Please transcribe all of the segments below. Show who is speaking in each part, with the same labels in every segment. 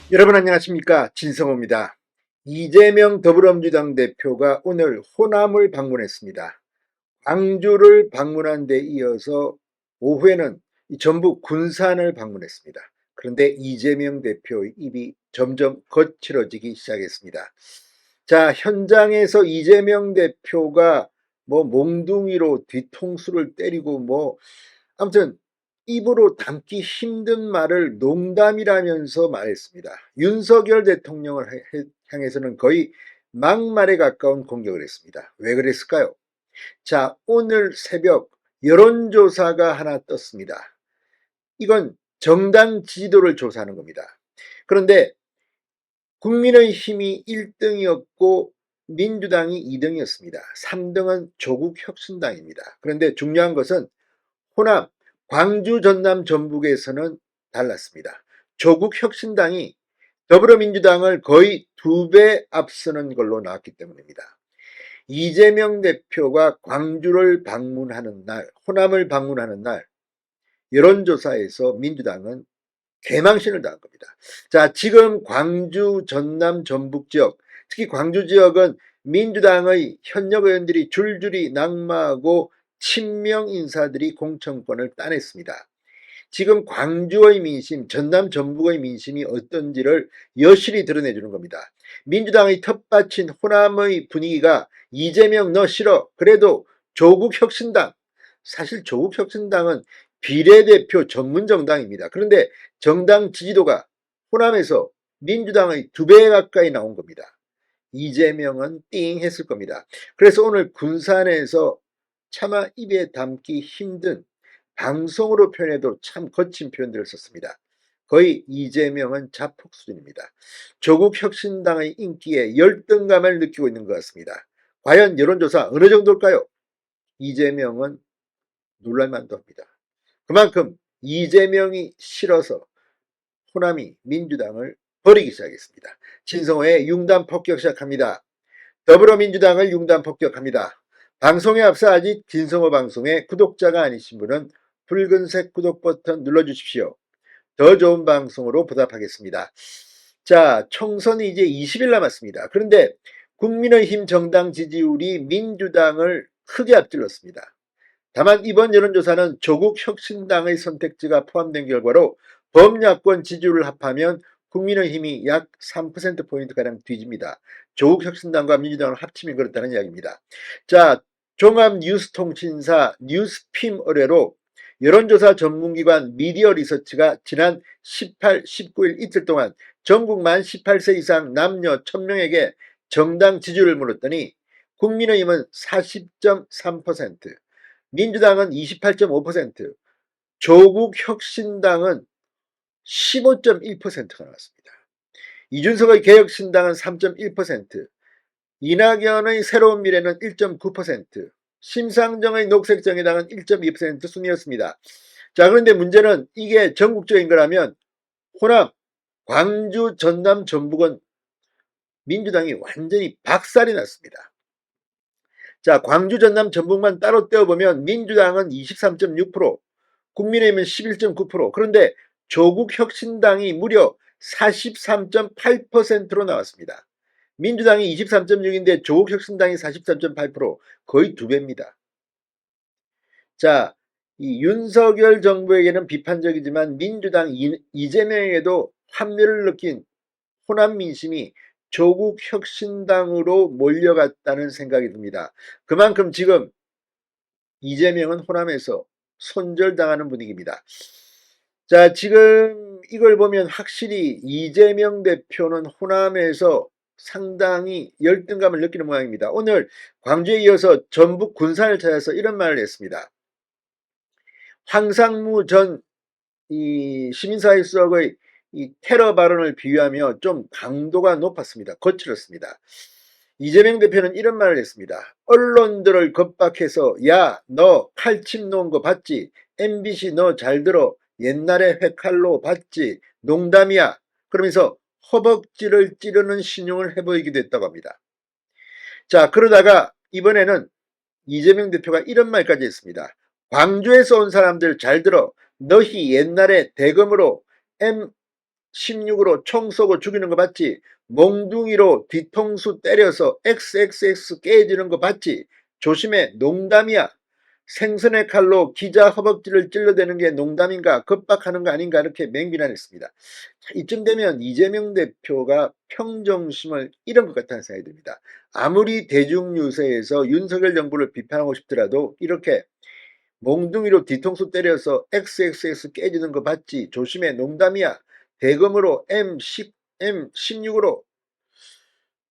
Speaker 1: 여러분 안녕하십니까, 진성호입니다. 이재명 더불어민주당 대표가 오늘 호남을 방문했습니다. 광주를 방문한 데 이어서 오후에는 전북 군산을 방문했습니다. 그런데 이재명 대표의 입이 점점 거칠어지기 시작했습니다. 자, 현장에서 이재명 대표가 몽둥이로 뒤통수를 때리고 아무튼 입으로 담기 힘든 말을 농담이라면서 말했습니다. 윤석열 대통령을 향해서는 거의 막말에 가까운 공격을 했습니다. 왜 그랬을까요? 자, 오늘 새벽 여론조사가 하나 떴습니다. 이건 정당 지지도를 조사하는 겁니다. 그런데 국민의힘이 1등이었고 민주당이 2등이었습니다. 3등은 조국혁신당입니다. 그런데 중요한 것은 호남, 광주, 전남, 전북에서는 달랐습니다. 조국혁신당이 더불어민주당을 거의 2배 앞서는 걸로 나왔기 때문입니다. 이재명 대표가 광주를 방문하는 날, 호남을 방문하는 날 여론조사에서 민주당은 개망신을 당한 겁니다. 자, 지금 광주, 전남, 전북 지역, 특히 광주 지역은 민주당의 현역 의원들이 줄줄이 낙마하고 친명 인사들이 공천권을 따냈습니다. 지금 광주의 민심, 전남, 전북의 민심이 어떤지를 여실히 드러내주는 겁니다. 민주당의 텃밭인 호남의 분위기가 이재명 너 싫어. 그래도 조국혁신당, 사실 조국혁신당은 비례대표 전문정당입니다. 그런데 정당 지지도가 호남에서 민주당의 2배 가까이 나온 겁니다. 이재명은 띵 했을 겁니다. 그래서 오늘 군산에서 차마 입에 담기 힘든, 방송으로 표현해도 참 거친 표현들을 썼습니다. 거의 이재명은 자폭 수준입니다. 조국혁신당의 인기에 열등감을 느끼고 있는 것 같습니다. 과연 여론조사 어느 정도일까요? 이재명은 놀랄만도 합니다. 그만큼 이재명이 싫어서 호남이 민주당을 버리기 시작했습니다. 진성호의 융단 폭격 시작합니다. 더불어민주당을 융단 폭격합니다. 방송에 앞서 아직 진성호 방송의 구독자가 아니신 분은 붉은색 구독 버튼 눌러주십시오. 더 좋은 방송으로 보답하겠습니다. 자, 총선이 이제 20일 남았습니다. 그런데 국민의힘 정당 지지율이 민주당을 크게 앞질렀습니다. 다만 이번 여론조사는 조국혁신당의 선택지가 포함된 결과로 범야권 지지율을 합하면 국민의힘이 약 3%포인트가량 뒤집니다. 조국혁신당과 민주당을 합치면 그렇다는 이야기입니다. 자, 종합뉴스통신사 뉴스핌 의뢰로 여론조사 전문기관 미디어 리서치가 지난 18, 19일 이틀 동안 전국 만 18세 이상 남녀 1000명에게 정당 지지율을 물었더니 국민의힘은 40.3%, 민주당은 28.5%, 조국혁신당은 15.1%가 나왔습니다. 이준석의 개혁신당은 3.1%, 이낙연의 새로운 미래는 1.9%, 심상정의 녹색정의당은 1.2% 순이었습니다. 자, 그런데 문제는 이게 전국적인 거라면 호남, 광주, 전남, 전북은 민주당이 완전히 박살이 났습니다. 자, 광주, 전남, 전북만 따로 떼어보면 민주당은 23.6%, 국민의힘은 11.9%, 그런데 조국혁신당이 무려 43.8%로 나왔습니다. 민주당이 23.6인데 조국혁신당이 43.8%, 거의 2배입니다. 자, 이 윤석열 정부에게는 비판적이지만 민주당 이재명에게도 환멸을 느낀 호남 민심이 조국혁신당으로 몰려갔다는 생각이 듭니다. 그만큼 지금 이재명은 호남에서 손절당하는 분위기입니다. 자, 지금 이걸 보면 확실히 이재명 대표는 호남에서 상당히 열등감을 느끼는 모양입니다. 오늘 광주에 이어서 전북 군산을 찾아서 이런 말을 했습니다. 황상무 전 시민사회 수석의 이 테러 발언을 비유하며 좀 강도가 높았습니다. 거칠었습니다. 이재명 대표는 이런 말을 했습니다. 언론들을 겁박해서 야, 너 칼침 놓은 거 봤지? MBC 너 잘 들어. 옛날에 회칼로 봤지? 농담이야. 그러면서 허벅지를 찌르는 신용을 해보이기도 했다고 합니다. 자, 그러다가 이번에는 이재명 대표가 이런 말까지 했습니다. 광주에서 온 사람들 잘 들어. 너희 옛날에 대검으로 M16으로 총 쏘고 죽이는 거 봤지? 몽둥이로 뒤통수 때려서 XXX 깨지는 거 봤지? 조심해, 농담이야. 생선의 칼로 기자 허벅지를 찔러대는 게 농담인가 겁박하는 거 아닌가 이렇게 맹비난했습니다. 이쯤 되면 이재명 대표가 평정심을 잃은 것 같다는 생각이 듭니다. 아무리 대중유세에서 윤석열 정부를 비판하고 싶더라도 이렇게 몽둥이로 뒤통수 때려서 XXX 깨지는 거 봤지? 조심해, 농담이야. 대검으로 M16으로.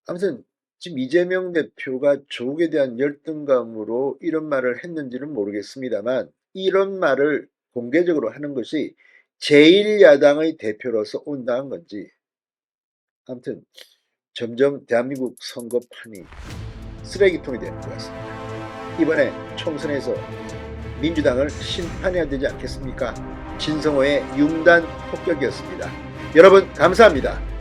Speaker 1: 아무튼 지금 이재명 대표가 조국에 대한 열등감으로 이런 말을 했는지는 모르겠습니다만 이런 말을 공개적으로 하는 것이 제1야당의 대표로서 온당한 건지 아무튼 점점 대한민국 선거판이 쓰레기통이 되는 것 같습니다. 이번에 총선에서 민주당을 심판해야 되지 않겠습니까? 진성호의 융단 폭격이었습니다. 여러분 감사합니다.